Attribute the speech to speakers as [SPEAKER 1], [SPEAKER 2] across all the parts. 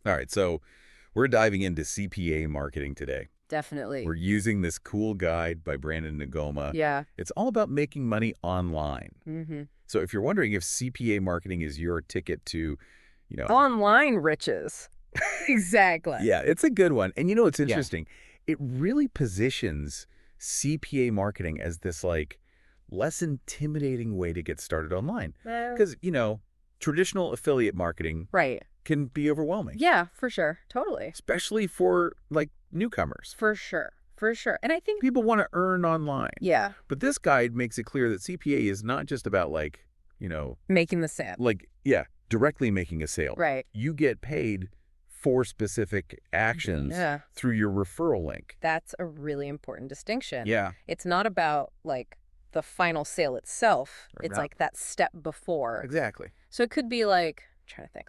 [SPEAKER 1] All right, so we're diving into CPA marketing today.
[SPEAKER 2] Definitely.
[SPEAKER 1] We're using this cool guide by Brandon Ngoma.
[SPEAKER 2] Yeah.
[SPEAKER 1] It's all about making money online.
[SPEAKER 2] Mm-hmm.
[SPEAKER 1] So if you're wondering if CPA marketing is your ticket to, you know,
[SPEAKER 2] Online riches. Exactly.
[SPEAKER 1] yeah, it's a good one. And it's
[SPEAKER 2] Yeah.
[SPEAKER 1] interesting. It really positions CPA marketing as this like less intimidating way to get started online.
[SPEAKER 2] Well,
[SPEAKER 1] Because, traditional affiliate marketing
[SPEAKER 2] right.
[SPEAKER 1] can be overwhelming,
[SPEAKER 2] Yeah, for sure. Totally.
[SPEAKER 1] especially for like newcomers.
[SPEAKER 2] For sure. For sure. And I think,
[SPEAKER 1] People want to earn online.
[SPEAKER 2] yeah,
[SPEAKER 1] But this guide makes it clear that CPA is not just about
[SPEAKER 2] making the sale.
[SPEAKER 1] directly making a sale.
[SPEAKER 2] Right.
[SPEAKER 1] You get paid for specific actions
[SPEAKER 2] Yeah.
[SPEAKER 1] through your referral link.
[SPEAKER 2] That's a really important distinction.
[SPEAKER 1] Yeah.
[SPEAKER 2] It's not about the final sale itself. It's
[SPEAKER 1] No.
[SPEAKER 2] like that step before.
[SPEAKER 1] Exactly.
[SPEAKER 2] So it could be I'm trying to think,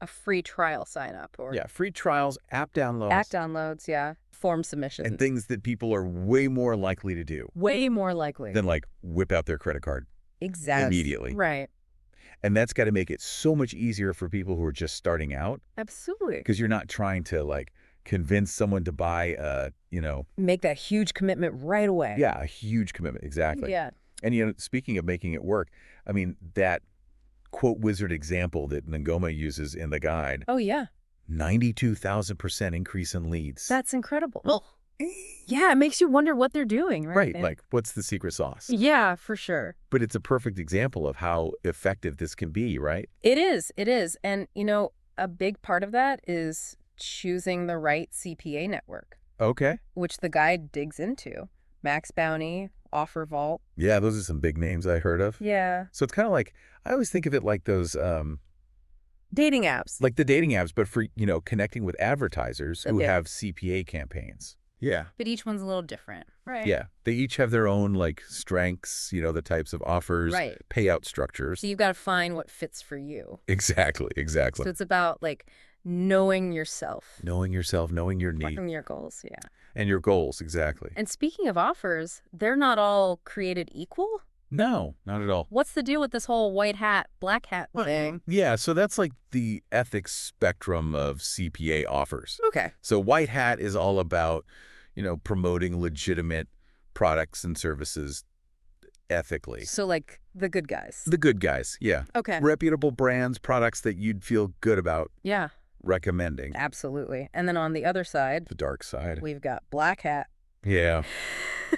[SPEAKER 2] a free trial sign up or
[SPEAKER 1] Yeah. Free trials, app downloads,
[SPEAKER 2] app downloads, yeah. Form submissions.
[SPEAKER 1] and things that people are way more likely to do
[SPEAKER 2] Way more likely.
[SPEAKER 1] than whip out their credit card
[SPEAKER 2] Exactly.
[SPEAKER 1] immediately.
[SPEAKER 2] Right.
[SPEAKER 1] And that's got to make it so much easier for people who are just starting out,
[SPEAKER 2] Absolutely.
[SPEAKER 1] because you're not trying to convince someone to buy
[SPEAKER 2] Make that huge commitment right away.
[SPEAKER 1] yeah, a huge commitment. Exactly.
[SPEAKER 2] Yeah.
[SPEAKER 1] And speaking of making it work, I mean, that quote wizard example that Ngoma uses in the guide,
[SPEAKER 2] Oh, yeah.
[SPEAKER 1] 92,000% increase in leads.
[SPEAKER 2] That's incredible. Yeah, it makes you wonder what they're doing, right?
[SPEAKER 1] Right.
[SPEAKER 2] And-
[SPEAKER 1] Like, what's the secret sauce?
[SPEAKER 2] yeah, for sure.
[SPEAKER 1] But it's a perfect example of how effective this can be, right?
[SPEAKER 2] It is. It is. And, a big part of that is choosing the right CPA network,
[SPEAKER 1] Okay.
[SPEAKER 2] which the guide digs into. Max Bounty, Offer Vault.
[SPEAKER 1] Yeah, those are some big names I heard of.
[SPEAKER 2] Yeah.
[SPEAKER 1] So it's kind of like, I always think of it like those,
[SPEAKER 2] Dating apps.
[SPEAKER 1] like the dating apps, but for, connecting with advertisers who
[SPEAKER 2] Yeah.
[SPEAKER 1] have CPA campaigns. Yeah.
[SPEAKER 2] But each one's a little different. Right.
[SPEAKER 1] Yeah. They each have their own strengths, the types of offers,
[SPEAKER 2] Right.
[SPEAKER 1] payout structures.
[SPEAKER 2] So you've got to find what fits for you.
[SPEAKER 1] Exactly. Exactly.
[SPEAKER 2] So it's about knowing yourself.
[SPEAKER 1] Knowing yourself, knowing your needs
[SPEAKER 2] Knowing your goals, yeah.
[SPEAKER 1] and your goals. Exactly.
[SPEAKER 2] And speaking of offers, they're not all created equal.
[SPEAKER 1] No, not at all.
[SPEAKER 2] What's the deal with this whole white hat, black hat thing?
[SPEAKER 1] Yeah. So that's like the ethics spectrum of CPA offers.
[SPEAKER 2] Okay.
[SPEAKER 1] So white hat is all about, promoting legitimate products and services ethically.
[SPEAKER 2] So the good guys.
[SPEAKER 1] The good guys. Yeah.
[SPEAKER 2] Okay.
[SPEAKER 1] Reputable brands, products that you'd feel good about
[SPEAKER 2] Yeah,
[SPEAKER 1] recommending.
[SPEAKER 2] absolutely. And then on the other side,
[SPEAKER 1] The dark side.
[SPEAKER 2] we've got black hat.
[SPEAKER 1] Yeah.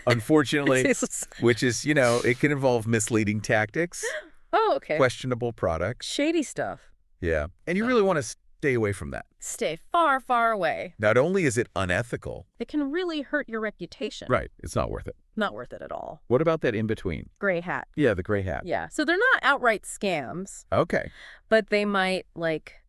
[SPEAKER 1] Unfortunately,
[SPEAKER 2] It's-
[SPEAKER 1] which is, it can involve misleading tactics,
[SPEAKER 2] oh, okay.
[SPEAKER 1] questionable products.
[SPEAKER 2] Shady stuff.
[SPEAKER 1] Yeah. And you really want to stay away from that.
[SPEAKER 2] Stay far, far away.
[SPEAKER 1] Not only is it unethical,
[SPEAKER 2] It can really hurt your reputation.
[SPEAKER 1] right, it's not worth it.
[SPEAKER 2] Not worth it at all.
[SPEAKER 1] What about that in between?
[SPEAKER 2] Gray hat.
[SPEAKER 1] Yeah, the gray hat.
[SPEAKER 2] Yeah. So they're not outright scams,
[SPEAKER 1] Okay.
[SPEAKER 2] but they might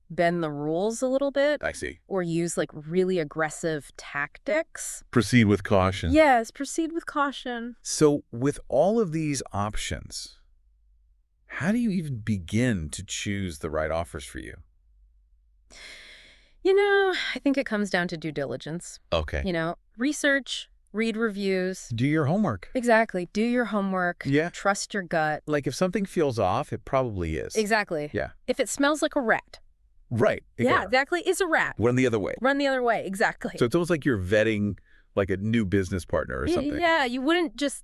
[SPEAKER 2] bend the rules a little bit
[SPEAKER 1] I see.
[SPEAKER 2] or use really aggressive tactics.
[SPEAKER 1] Proceed with caution.
[SPEAKER 2] Yes, proceed with caution.
[SPEAKER 1] So with all of these options, how do you even begin to choose the right offers for you?
[SPEAKER 2] I think it comes down to due diligence.
[SPEAKER 1] Okay.
[SPEAKER 2] Research, read reviews.
[SPEAKER 1] Do your homework.
[SPEAKER 2] Exactly. Do your homework.
[SPEAKER 1] Yeah.
[SPEAKER 2] Trust your gut.
[SPEAKER 1] Like if something feels off, it probably is.
[SPEAKER 2] Exactly.
[SPEAKER 1] Yeah.
[SPEAKER 2] If it smells like a rat.
[SPEAKER 1] Right.
[SPEAKER 2] Yeah, exactly. It's a rat.
[SPEAKER 1] Run the other way.
[SPEAKER 2] Run the other way. Exactly.
[SPEAKER 1] So it's almost like you're vetting like a new business partner or something.
[SPEAKER 2] Yeah, you wouldn't just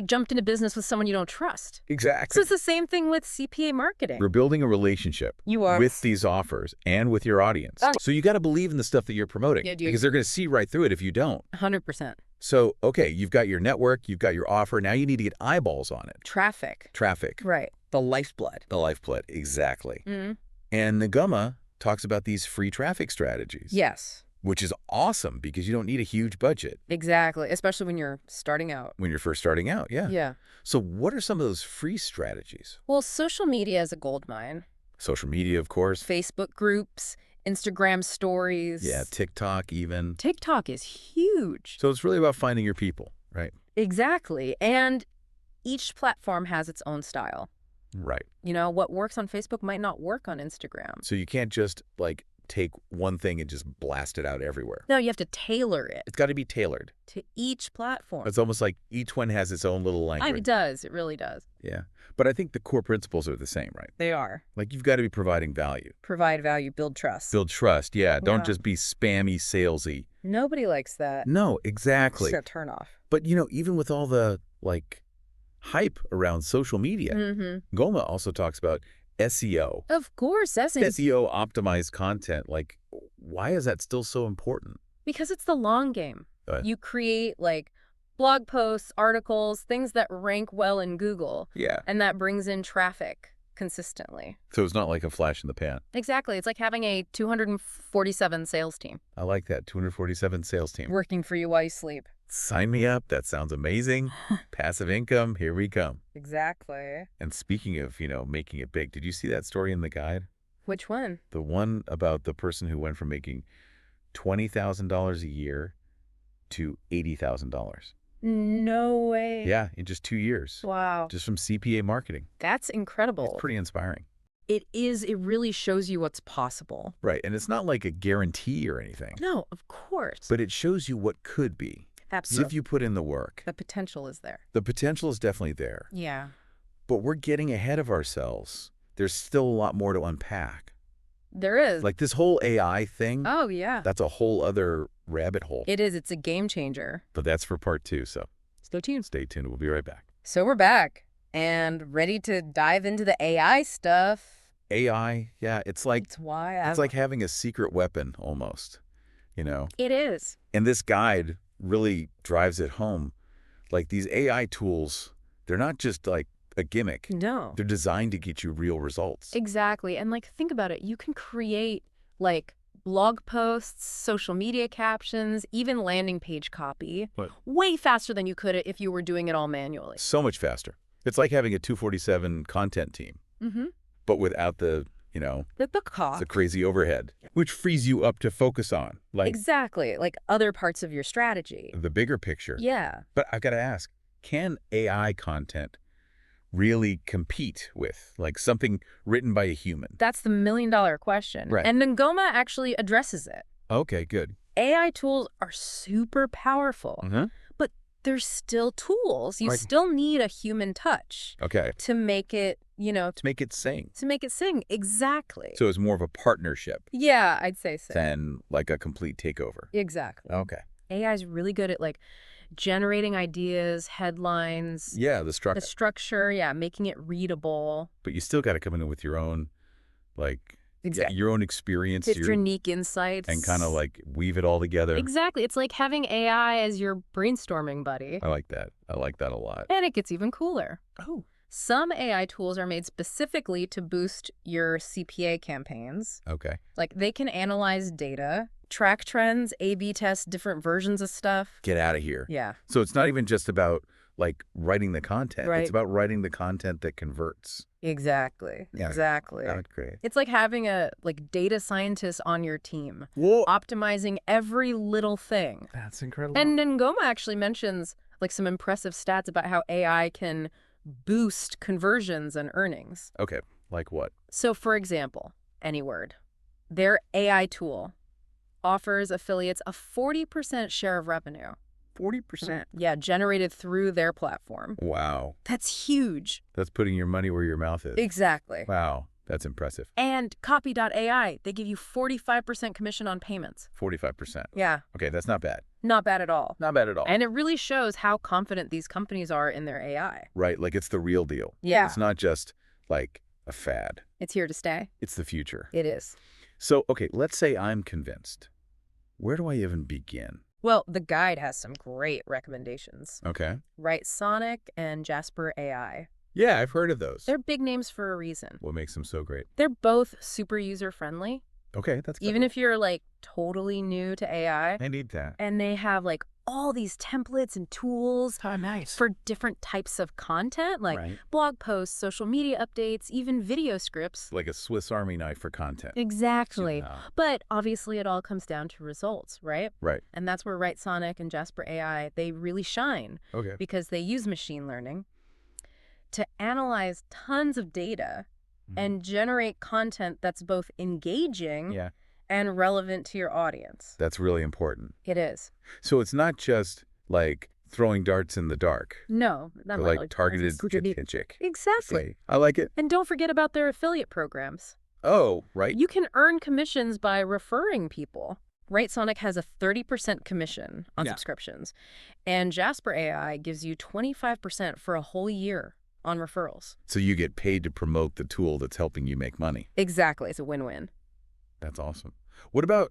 [SPEAKER 2] jumped into business with someone you don't trust.
[SPEAKER 1] Exactly.
[SPEAKER 2] So it's the same thing with CPA marketing.
[SPEAKER 1] You're building a relationship
[SPEAKER 2] You are.
[SPEAKER 1] with these offers and with your audience. So you got to believe in the stuff that you're promoting,
[SPEAKER 2] Yeah, dude.
[SPEAKER 1] because they're going to see right through it if you don't.
[SPEAKER 2] 100%.
[SPEAKER 1] So, okay, you've got your network, you've got your offer. Now you need to get eyeballs on it.
[SPEAKER 2] Traffic.
[SPEAKER 1] Traffic.
[SPEAKER 2] Right. The lifeblood.
[SPEAKER 1] The lifeblood. Exactly.
[SPEAKER 2] Mm-hmm.
[SPEAKER 1] And Ngoma talks about these free traffic strategies.
[SPEAKER 2] Yes.
[SPEAKER 1] Which is awesome because you don't need a huge budget
[SPEAKER 2] Exactly. Especially when you're starting out.
[SPEAKER 1] when you're first starting out. Yeah.
[SPEAKER 2] Yeah.
[SPEAKER 1] So what are some of those free strategies?
[SPEAKER 2] Well, social media is a gold mine.
[SPEAKER 1] Social media, of course.
[SPEAKER 2] Facebook groups, Instagram stories.
[SPEAKER 1] Yeah, TikTok even.
[SPEAKER 2] TikTok is huge.
[SPEAKER 1] So it's really about finding your people, right?
[SPEAKER 2] Exactly. And each platform has its own style.
[SPEAKER 1] Right.
[SPEAKER 2] What works on Facebook might not work on Instagram.
[SPEAKER 1] So you can't just take one thing and just blast it out everywhere.
[SPEAKER 2] No, you have to tailor it
[SPEAKER 1] It's got to be tailored.
[SPEAKER 2] to each platform.
[SPEAKER 1] It's almost like each one has its own little language.
[SPEAKER 2] It does. It really does.
[SPEAKER 1] Yeah. But I think the core principles are the same, right?
[SPEAKER 2] They are.
[SPEAKER 1] Like you've got to be providing value.
[SPEAKER 2] Provide value, build trust.
[SPEAKER 1] Build trust. Yeah. Don't
[SPEAKER 2] Yeah.
[SPEAKER 1] just be spammy, salesy.
[SPEAKER 2] Nobody likes that.
[SPEAKER 1] No, exactly.
[SPEAKER 2] It's a turn off.
[SPEAKER 1] But, even with all the, hype around social media,
[SPEAKER 2] Mm-hmm.
[SPEAKER 1] Goma also talks about SEO.
[SPEAKER 2] Of course, that's
[SPEAKER 1] SEO optimized content. Why is that still so important?
[SPEAKER 2] because it's the long game.
[SPEAKER 1] Go ahead.
[SPEAKER 2] You create blog posts, articles, things that rank well in Google,
[SPEAKER 1] Yeah.
[SPEAKER 2] and that brings in traffic consistently.
[SPEAKER 1] So it's not like a flash in the pan.
[SPEAKER 2] Exactly. It's like having a 247 sales team
[SPEAKER 1] I like that. 247 sales team.
[SPEAKER 2] working for you while you sleep.
[SPEAKER 1] Sign me up. That sounds amazing. Passive income. Here we come.
[SPEAKER 2] Exactly.
[SPEAKER 1] And speaking of, making it big, did you see that story in the guide?
[SPEAKER 2] Which one?
[SPEAKER 1] The one about the person who went from making $20,000 a year to $80,000.
[SPEAKER 2] No way.
[SPEAKER 1] Yeah, in just 2 years.
[SPEAKER 2] Wow.
[SPEAKER 1] Just from CPA marketing.
[SPEAKER 2] That's incredible.
[SPEAKER 1] It's pretty inspiring.
[SPEAKER 2] It is. It really shows you what's possible.
[SPEAKER 1] Right, and it's not like a guarantee or anything,
[SPEAKER 2] No, of course.
[SPEAKER 1] but it shows you what could be
[SPEAKER 2] Absolutely.
[SPEAKER 1] if you put in the work.
[SPEAKER 2] The potential is there.
[SPEAKER 1] The potential is definitely there,
[SPEAKER 2] Yeah.
[SPEAKER 1] but we're getting ahead of ourselves. There's still a lot more to unpack.
[SPEAKER 2] There is.
[SPEAKER 1] Like this whole AI thing,
[SPEAKER 2] Oh, yeah.
[SPEAKER 1] that's a whole other rabbit hole.
[SPEAKER 2] It is. It's a game changer.
[SPEAKER 1] But that's for part 2, so
[SPEAKER 2] Stay tuned.
[SPEAKER 1] stay tuned. We'll be right back.
[SPEAKER 2] So we're back and ready to dive into the AI stuff.
[SPEAKER 1] AI, yeah, it's like having a secret weapon almost,
[SPEAKER 2] It is.
[SPEAKER 1] And this guide really drives it home. Like these AI tools, they're not just like a gimmick.
[SPEAKER 2] No.
[SPEAKER 1] They're designed to get you real results.
[SPEAKER 2] Exactly. And think about it. You can create blog posts, social media captions, even landing page copy
[SPEAKER 1] What?
[SPEAKER 2] way faster than you could if you were doing it all manually.
[SPEAKER 1] So much faster. It's like having a 247 content team,
[SPEAKER 2] Mm-hmm.
[SPEAKER 1] but without the
[SPEAKER 2] cost.
[SPEAKER 1] the crazy overhead, which frees you up to focus on
[SPEAKER 2] Exactly. Other parts of your strategy.
[SPEAKER 1] the bigger picture.
[SPEAKER 2] Yeah.
[SPEAKER 1] But I've got to ask, can AI content really compete with something written by a human?
[SPEAKER 2] That's the million-dollar question.
[SPEAKER 1] Right.
[SPEAKER 2] And Ngoma actually addresses it.
[SPEAKER 1] Okay, good.
[SPEAKER 2] AI tools are super powerful,
[SPEAKER 1] Mm-hmm.
[SPEAKER 2] but they're still tools. You
[SPEAKER 1] Right.
[SPEAKER 2] still need a human touch
[SPEAKER 1] Okay.
[SPEAKER 2] to make it,
[SPEAKER 1] To make it sing.
[SPEAKER 2] to make it sing. Exactly.
[SPEAKER 1] So it's more of a partnership
[SPEAKER 2] Yeah, I'd say so.
[SPEAKER 1] than like a complete takeover.
[SPEAKER 2] Exactly.
[SPEAKER 1] Okay.
[SPEAKER 2] AI is really good at generating ideas, headlines,
[SPEAKER 1] Yeah, the
[SPEAKER 2] the
[SPEAKER 1] structure.
[SPEAKER 2] structure, yeah, making it readable.
[SPEAKER 1] But you still got to come in with your own, your own experience,
[SPEAKER 2] It's unique insights.
[SPEAKER 1] and kind of weave it all together.
[SPEAKER 2] Exactly. It's like having AI as your brainstorming buddy.
[SPEAKER 1] I like that. I like that a lot.
[SPEAKER 2] And it gets even cooler.
[SPEAKER 1] Oh.
[SPEAKER 2] Some AI tools are made specifically to boost your CPA campaigns.
[SPEAKER 1] Okay.
[SPEAKER 2] They can analyze data, track trends, A/B test different versions of stuff.
[SPEAKER 1] Get out of here.
[SPEAKER 2] Yeah.
[SPEAKER 1] So it's not even just about writing the content.
[SPEAKER 2] Right.
[SPEAKER 1] It's about writing the content that converts.
[SPEAKER 2] Exactly.
[SPEAKER 1] Yeah.
[SPEAKER 2] Exactly.
[SPEAKER 1] That's great.
[SPEAKER 2] It's like having a data scientist on your team,
[SPEAKER 1] Whoa.
[SPEAKER 2] optimizing every little thing.
[SPEAKER 1] That's incredible.
[SPEAKER 2] And Ngoma actually mentions some impressive stats about how AI can boost conversions and earnings.
[SPEAKER 1] Okay. Like what?
[SPEAKER 2] So for example, AnyWord, their AI tool offers affiliates a 40% share of revenue.
[SPEAKER 1] 40%.
[SPEAKER 2] Yeah, generated through their platform.
[SPEAKER 1] Wow.
[SPEAKER 2] That's huge.
[SPEAKER 1] That's putting your money where your mouth is.
[SPEAKER 2] Exactly.
[SPEAKER 1] Wow. That's impressive.
[SPEAKER 2] And Copy.ai, they give you 45% commission on payments.
[SPEAKER 1] 45%.
[SPEAKER 2] Yeah,
[SPEAKER 1] Okay, that's not bad.
[SPEAKER 2] not bad at all.
[SPEAKER 1] Not bad at all.
[SPEAKER 2] And it really shows how confident these companies are in their AI.
[SPEAKER 1] Right, it's the real deal.
[SPEAKER 2] Yeah.
[SPEAKER 1] It's not just a fad.
[SPEAKER 2] It's here to stay.
[SPEAKER 1] It's the future.
[SPEAKER 2] It is.
[SPEAKER 1] So, okay, let's say I'm convinced. Where do I even begin?
[SPEAKER 2] Well, the guide has some great recommendations.
[SPEAKER 1] Okay.
[SPEAKER 2] Right Sonic and Jasper AI.
[SPEAKER 1] Yeah, I've heard of those.
[SPEAKER 2] They're big names for a reason.
[SPEAKER 1] What makes them so great?
[SPEAKER 2] They're both super user-friendly,
[SPEAKER 1] Okay, that's good.
[SPEAKER 2] even if you're totally new to AI.
[SPEAKER 1] I need that.
[SPEAKER 2] And they have all these templates and tools
[SPEAKER 1] Oh, nice.
[SPEAKER 2] for different types of content,
[SPEAKER 1] Right.
[SPEAKER 2] blog posts, social media updates, even video scripts.
[SPEAKER 1] Like a Swiss Army knife for content.
[SPEAKER 2] Exactly.
[SPEAKER 1] Yeah.
[SPEAKER 2] But obviously it all comes down to results, right?
[SPEAKER 1] Right.
[SPEAKER 2] And that's where Right Sonic and Jasper AI, they really shine
[SPEAKER 1] Okay.
[SPEAKER 2] because they use machine learning to analyze tons of data
[SPEAKER 1] Mhm.
[SPEAKER 2] and generate content that's both engaging
[SPEAKER 1] Yeah.
[SPEAKER 2] and relevant to your audience.
[SPEAKER 1] That's really important.
[SPEAKER 2] It is.
[SPEAKER 1] So it's not just like throwing darts in the dark.
[SPEAKER 2] No,
[SPEAKER 1] They're
[SPEAKER 2] not
[SPEAKER 1] like
[SPEAKER 2] really.
[SPEAKER 1] targeted
[SPEAKER 2] Strategic.
[SPEAKER 1] strategic.
[SPEAKER 2] Exactly.
[SPEAKER 1] Okay, I like it.
[SPEAKER 2] And don't forget about their affiliate programs.
[SPEAKER 1] Oh, right.
[SPEAKER 2] You can earn commissions by referring people. Right Sonic has a 30% commission on
[SPEAKER 1] Yeah.
[SPEAKER 2] subscriptions, and Jasper AI gives you 25% for a whole year on referrals.
[SPEAKER 1] So you get paid to promote the tool that's helping you make money.
[SPEAKER 2] Exactly. It's a win-win.
[SPEAKER 1] That's awesome. What about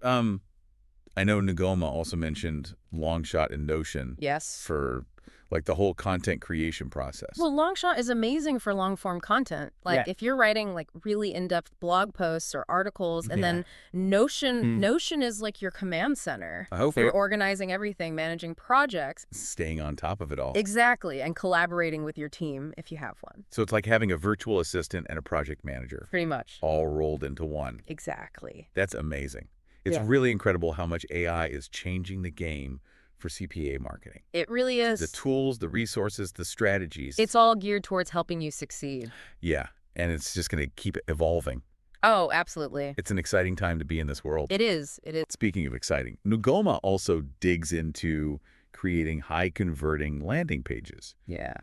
[SPEAKER 1] I know Ngoma also mentioned Longshot and Notion
[SPEAKER 2] Yes.
[SPEAKER 1] for like the whole content creation process.
[SPEAKER 2] Well, Longshot is amazing for long-form content. Like
[SPEAKER 1] Yeah.
[SPEAKER 2] if you're writing like really in-depth blog posts or articles, and
[SPEAKER 1] Yeah.
[SPEAKER 2] then Notion
[SPEAKER 1] Hmm.
[SPEAKER 2] Notion is like your command center
[SPEAKER 1] I hope
[SPEAKER 2] for
[SPEAKER 1] you're
[SPEAKER 2] organizing everything, managing projects.
[SPEAKER 1] staying on top of it all.
[SPEAKER 2] Exactly, and collaborating with your team if you have one.
[SPEAKER 1] So it's like having a virtual assistant and a project manager
[SPEAKER 2] Pretty much.
[SPEAKER 1] all rolled into one.
[SPEAKER 2] Exactly.
[SPEAKER 1] That's amazing. It's
[SPEAKER 2] Yeah.
[SPEAKER 1] really incredible how much AI is changing the game for CPA marketing.
[SPEAKER 2] It really is.
[SPEAKER 1] The tools, the resources, the strategies.
[SPEAKER 2] It's all geared towards helping you succeed.
[SPEAKER 1] Yeah, and it's just going to keep evolving.
[SPEAKER 2] Oh, absolutely.
[SPEAKER 1] It's an exciting time to be in this world.
[SPEAKER 2] It is. It is.
[SPEAKER 1] Speaking of exciting, Ngoma also digs into creating high-converting landing pages.
[SPEAKER 2] Yeah.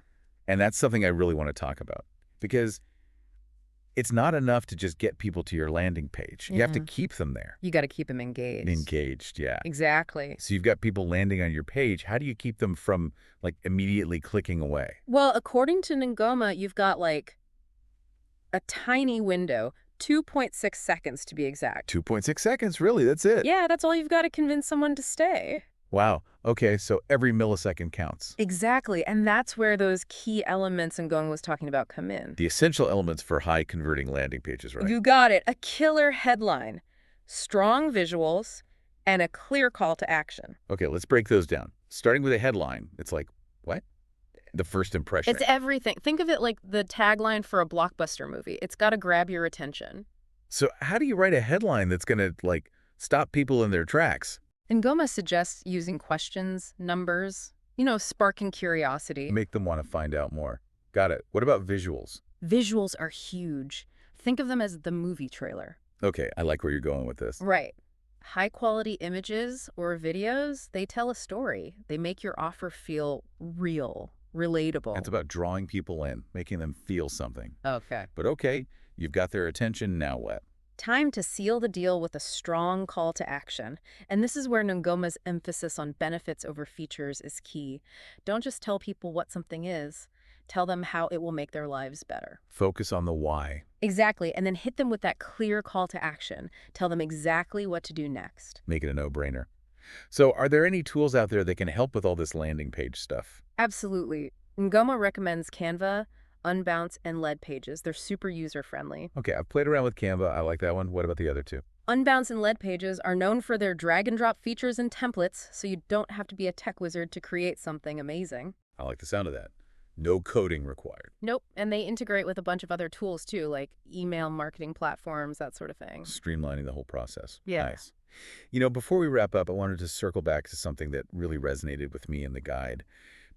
[SPEAKER 1] And that's something I really want to talk about because it's not enough to just get people to your landing page. You have to keep them there.
[SPEAKER 2] You got to keep them engaged.
[SPEAKER 1] Engaged, yeah.
[SPEAKER 2] Exactly.
[SPEAKER 1] So you've got people landing on your page. How do you keep them from like immediately clicking away?
[SPEAKER 2] Well, according to Ngoma, you've got like a tiny window, 2.6 seconds to be exact.
[SPEAKER 1] 2.6 seconds, really? That's it?
[SPEAKER 2] Yeah, that's all you've got to convince someone to stay.
[SPEAKER 1] Wow. Okay, so every millisecond counts.
[SPEAKER 2] Exactly, and that's where those key elements Ngoma was talking about come in.
[SPEAKER 1] The essential elements for high-converting landing pages, right?
[SPEAKER 2] You got it. A killer headline, strong visuals, and a clear call to action.
[SPEAKER 1] Okay, let's break those down. Starting with a headline, it's like, what? The first impression.
[SPEAKER 2] It's everything. Think of it like the tagline for a blockbuster movie. It's got to grab your attention.
[SPEAKER 1] So how do you write a headline that's going to, like, stop people in their tracks?
[SPEAKER 2] Ngoma suggests using questions, numbers, sparking curiosity.
[SPEAKER 1] Make them want to find out more. Got it. What about visuals?
[SPEAKER 2] Visuals are huge. Think of them as the movie trailer.
[SPEAKER 1] Okay, I like where you're going with this.
[SPEAKER 2] Right. High-quality images or videos, they tell a story. They make your offer feel real, relatable.
[SPEAKER 1] It's about drawing people in, making them feel something.
[SPEAKER 2] Okay.
[SPEAKER 1] But okay, you've got their attention, now what?
[SPEAKER 2] Time to seal the deal with a strong call to action. And this is where Ngoma's emphasis on benefits over features is key. Don't just tell people what something is. Tell them how it will make their lives better.
[SPEAKER 1] Focus on the why.
[SPEAKER 2] Exactly, and then hit them with that clear call to action. Tell them exactly what to do next.
[SPEAKER 1] Make it a no-brainer. So are there any tools out there that can help with all this landing page stuff?
[SPEAKER 2] Absolutely. Ngoma recommends Canva, Unbounce, and Lead Pages. They're super user-friendly.
[SPEAKER 1] Okay, I've played around with Canva. I like that one. What about the other two?
[SPEAKER 2] Unbounce and Lead Pages are known for their drag-and-drop features and templates, so you don't have to be a tech wizard to create something amazing.
[SPEAKER 1] I like the sound of that. No coding required.
[SPEAKER 2] Nope, and they integrate with a bunch of other tools too, like email marketing platforms, that sort of thing.
[SPEAKER 1] Streamlining the whole process.
[SPEAKER 2] Yeah.
[SPEAKER 1] Nice. Before we wrap up, I wanted to circle back to something that really resonated with me in the guide.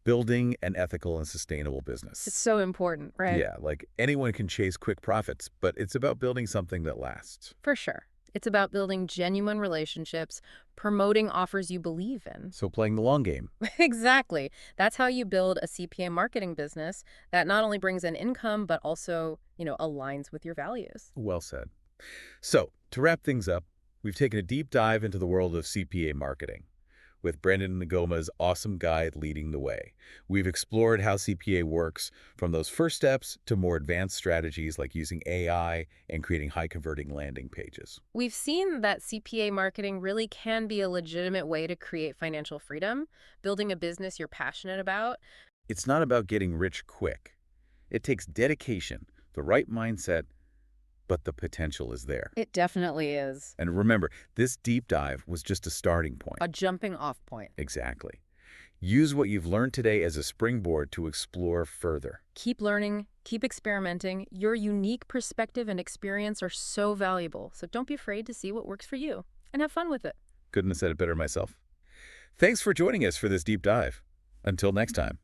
[SPEAKER 1] Building an ethical and sustainable business.
[SPEAKER 2] It's so important, right?
[SPEAKER 1] Yeah, like anyone can chase quick profits, but it's about building something that lasts.
[SPEAKER 2] For sure. It's about building genuine relationships, promoting offers you believe in.
[SPEAKER 1] So playing the long game.
[SPEAKER 2] Exactly. That's how you build a CPA marketing business that not only brings in income, but also, aligns with your values.
[SPEAKER 1] Well said. So, to wrap things up, we've taken a deep dive into the world of CPA marketing, with Brendan Ngoma's awesome guide leading the way. We've explored how CPA works, from those first steps to more advanced strategies like using AI and creating high-converting landing pages.
[SPEAKER 2] We've seen that CPA marketing really can be a legitimate way to create financial freedom, building a business you're passionate about.
[SPEAKER 1] It's not about getting rich quick. It takes dedication, the right mindset, but the potential is there.
[SPEAKER 2] It definitely is.
[SPEAKER 1] And remember, this deep dive was just a starting point.
[SPEAKER 2] A jumping off point.
[SPEAKER 1] Exactly. Use what you've learned today as a springboard to explore further.
[SPEAKER 2] Keep learning, keep experimenting. Your unique perspective and experience are so valuable, so don't be afraid to see what works for you and have fun with it.
[SPEAKER 1] Couldn't have said it better myself. Thanks for joining us for this deep dive. Until next time.